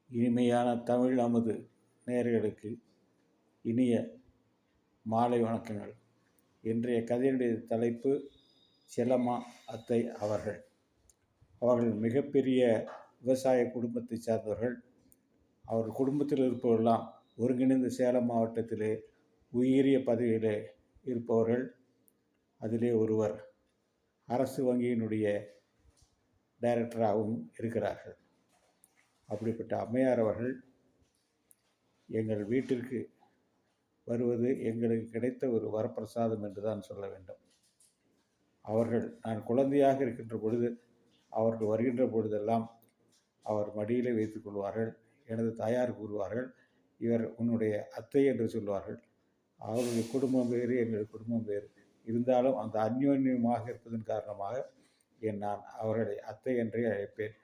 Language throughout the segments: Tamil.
இனிமையான தமிழ் அமுது நேயர்களுக்கு இனிய மாலை வணக்கங்கள். இன்றைய கதையினுடைய தலைப்பு செல்லம்மா அத்தை அவர்கள். அவர்கள் மிகப்பெரிய விவசாய குடும்பத்தை சார்ந்தவர்கள். அவர்கள் குடும்பத்தில் இருப்பவர்களெல்லாம் ஒருங்கிணைந்த சேலம் மாவட்டத்திலே உயரிய பதவியிலே இருப்பவர்கள். அதிலே ஒருவர் அரசு வங்கியினுடைய டைரக்டராகவும் இருக்கிறார்கள். அப்படிப்பட்ட அம்மையார் அவர்கள் எங்கள் வீட்டிற்கு வருவது எங்களுக்கு கிடைத்த ஒரு வரப்பிரசாதம் என்று தான் சொல்ல வேண்டும். அவர்கள் நான் குழந்தையாக இருக்கின்ற பொழுது அவர்கள் வருகின்ற பொழுதெல்லாம் அவர் மடியிலே வைத்துக் கொள்வார்கள். எனது தாயார் கூறுவார்கள், இவர் உன்னுடைய அத்தை என்று சொல்வார்கள். அவருடைய குடும்பம் வேறு, எங்கள் குடும்பம் வேறு. இருந்தாலும் அந்த அந்யோன்யமாக இருப்பதன் காரணமாக நான் அவர்களை அத்தை என்றே அழைப்பேன்.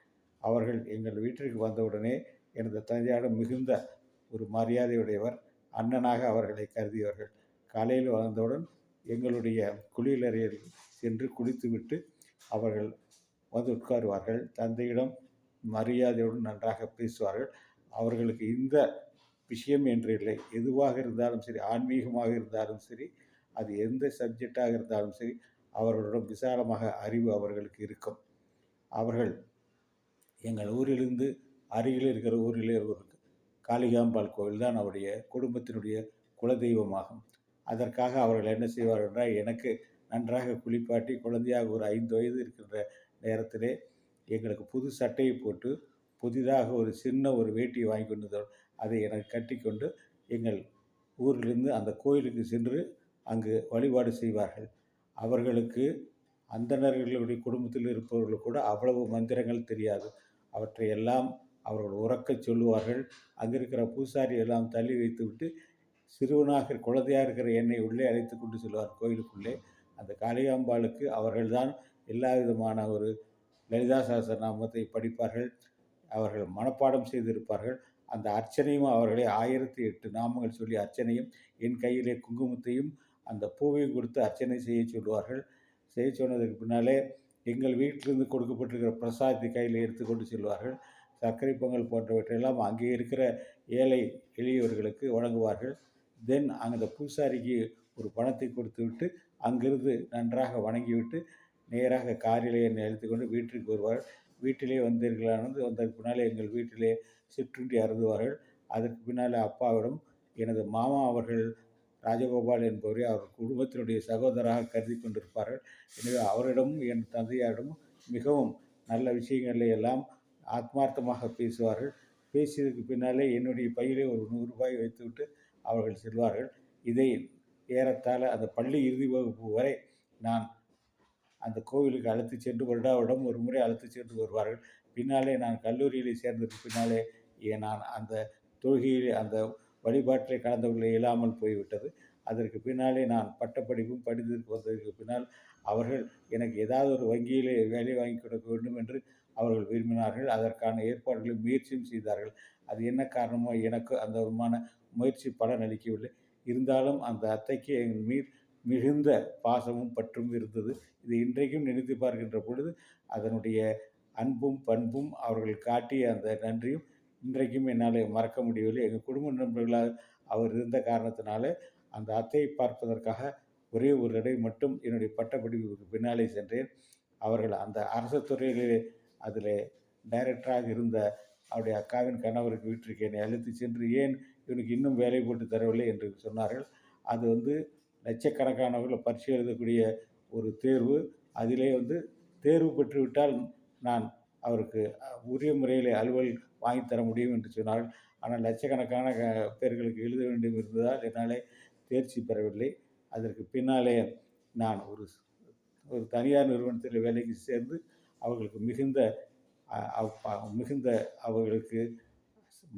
அவர்கள் எங்கள் வீட்டிற்கு வந்தவுடனே எனது தந்தையாரிடம் மிகுந்த ஒரு மரியாதையுடையவர், அண்ணனாக அவர்களை கருதியவர்கள். காலையில் வந்தவுடன் எங்களுடைய குளியலறையில் சென்று குளித்துவிட்டு அவர்கள் வந்து உட்காருவார்கள். தந்தையிடம் மரியாதையுடன் நன்றாக பேசுவார்கள். அவர்களுக்கு இந்த விஷயம் என்று இல்லை, எதுவாக இருந்தாலும் சரி, ஆன்மீகமாக இருந்தாலும் சரி, அது எந்த சப்ஜெக்டாக இருந்தாலும் சரி, அவர்களிடம் விசாலமாக அறிவு அவர்களுக்கு இருக்கும். அவர்கள் எங்கள் ஊரிலிருந்து அருகில் இருக்கிற ஊரிலே ஒரு காளிகாம்பாள் கோவில் தான் அவருடைய குடும்பத்தினுடைய குலதெய்வமாகும். அதற்காக அவர்கள் என்ன செய்வார்கள் என்றால், எனக்கு நன்றாக குளிப்பாட்டி குழந்தையாக ஒரு 5 வயது இருக்கின்ற நேரத்திலே எங்களுக்கு புது சட்டையை போட்டு புதிதாக ஒரு சின்ன ஒரு வேட்டியை வாங்கி கொண்டு அதை எனக்கு கட்டி கொண்டு எங்கள் ஊரிலிருந்து அந்த கோயிலுக்கு சென்று அங்கு வழிபாடு செய்வார்கள். அவர்களுக்கு அந்தணர்களுடைய குடும்பத்தில் இருப்பவர்கள் கூட அவ்வளவு மந்திரங்கள் தெரியாது. அவற்றை எல்லாம் அவர்கள் உறக்கச் சொல்லுவார்கள். அங்கிருக்கிற பூசாரி எல்லாம் தள்ளி வைத்துவிட்டு சிறுவனாக குழந்தையாக இருக்கிற என்னை உள்ளே அழைத்து கொண்டு செல்வார் கோயிலுக்குள்ளே. அந்த காளிகாம்பாளுக்கு அவர்கள்தான் எல்லா விதமான ஒரு லலிதா சகஸ்ரநாமத்தை படிப்பார்கள். அவர்கள் மனப்பாடம் செய்திருப்பார்கள். அந்த அர்ச்சனையும் அவர்களே 1008 நாமங்கள் சொல்லி அர்ச்சனையும் என் கையிலே குங்குமத்தையும் அந்த பூவையும் கொடுத்து அர்ச்சனை செய்ய சொல்லுவார்கள். செய்ய சொன்னதுக்கு பின்னாலே எங்கள் வீட்டிலிருந்து கொடுக்கப்பட்டிருக்கிற பிரசாதத்தை கையில் எடுத்துக்கொண்டு செல்வார்கள். சர்க்கரை பொங்கல் போன்றவற்றையெல்லாம் அங்கே இருக்கிற ஏழை எளியவர்களுக்கு வழங்குவார்கள். தென் அந்த பூசாரிக்கு ஒரு பணத்தை கொடுத்துவிட்டு அங்கிருந்து நன்றாக வணங்கிவிட்டு நேராக காரிலே என்னை அழைத்து கொண்டு வீட்டிற்கு வருவார். வீட்டிலே வந்ததற்கு பின்னாலே எங்கள் வீட்டிலே சிற்றுண்டி அருந்துவார்கள். அதற்கு பின்னால் அப்பாவிடம் எனது மாமா அவர்கள் ராஜகோபால் என்பவரை அவர் குடும்பத்தினுடைய சகோதரராக கருதி கொண்டிருப்பார்கள். எனவே அவரிடமும் என் தந்தையாரிடமும் மிகவும் நல்ல விஷயங்களை எல்லாம் ஆத்மார்த்தமாக பேசுவார்கள். பேசியதுக்கு பின்னாலே என்னுடைய பையிலே ஒரு 100 ரூபாய் வைத்துவிட்டு அவர்கள் செல்வார்கள். இதை ஏறத்தாழ அந்த பள்ளி இறுதி வகுப்பு வரை நான் அந்த கோவிலுக்கு அழைத்து சென்று வருடம் ஒரு முறை அழைத்து சென்று வருவார்கள். பின்னாலே நான் கல்லூரியில் சேர்ந்ததுக்கு பின்னாலே நான் அந்த தொழுகையில் அந்த வழிபாட்டிலே கலந்து இல்லாமல் போய்விட்டது. அதற்கு பின்னாலே நான் பட்டப்படிப்பும் படித்ததற்கு வந்ததற்கு பின்னால் அவர்கள் எனக்கு ஏதாவது ஒரு வங்கியிலே வேலை வாங்கி கொடுக்க வேண்டும் என்று அவர்கள் விரும்பினார்கள். அதற்கான ஏற்பாடுகளை முயற்சியும் செய்தார்கள். அது என்ன காரணமோ எனக்கு அந்த விதமான முயற்சி பலனளிக்கவில்லை. இருந்தாலும் அந்த அத்தைக்கு எங்கள் மீது மிகுந்த பாசமும் பற்றும் இருந்தது. இது இன்றைக்கும் நினைத்து பார்க்கின்ற பொழுது அதனுடைய அன்பும் பண்பும் அவர்கள் காட்டிய அந்த நன்றியும் இன்றைக்கும் என்னால் மறக்க முடியவில்லை. எங்கள் குடும்ப நண்பர்களாக அவர் இருந்த காரணத்தினால அந்த அத்தையை பார்ப்பதற்காக ஒரே ஒரு தடவை மட்டும் என்னுடைய பட்டப்படிப்புக்கு பின்னாலே சென்றேன். அவர்கள் அந்த அரசு துறையிலே அதில் டைரக்டராக இருந்த அவருடைய அக்காவின் கணவருக்கு வீட்டிற்கு என்னை அழைத்து சென்று, ஏன் இவனுக்கு இன்னும் வேலை போட்டு தரவில்லை என்று சொன்னார்கள். அது லட்சக்கணக்கானவர்கள் பரீட்சை எழுதக்கூடிய ஒரு தேர்வு. அதிலே தேர்வு பெற்றுவிட்டால் நான் அவருக்கு உரிய முறையில் அலுவல் வாங்கித்தர முடியும் என்று சொன்னார்கள். ஆனால் லட்சக்கணக்கான பேர்களுக்கு எழுத வேண்டும் இருந்ததால் என்னாலே தேர்ச்சி பெறவில்லை. அதற்கு பின்னாலே நான் ஒரு தனியார் நிறுவனத்தில் வேலைக்கு சேர்ந்து அவர்களுக்கு மிகுந்த அவர்களுக்கு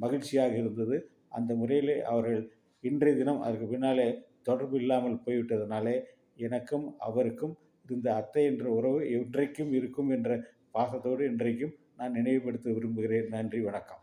மகிழ்ச்சியாக இருந்தது. அந்த முறையிலே அவர்கள் இன்றைய தினம் அதற்கு பின்னாலே தொடர்பு இல்லாமல் போய்விட்டதனாலே எனக்கும் அவருக்கும் இருந்த அத்தை என்ற உறவு இன்றைக்கும் இருக்கும் என்ற பாசத்தோடு இன்றைக்கும் நான் நினைவுபடுத்த விரும்புகிறேன். நன்றி, வணக்கம்.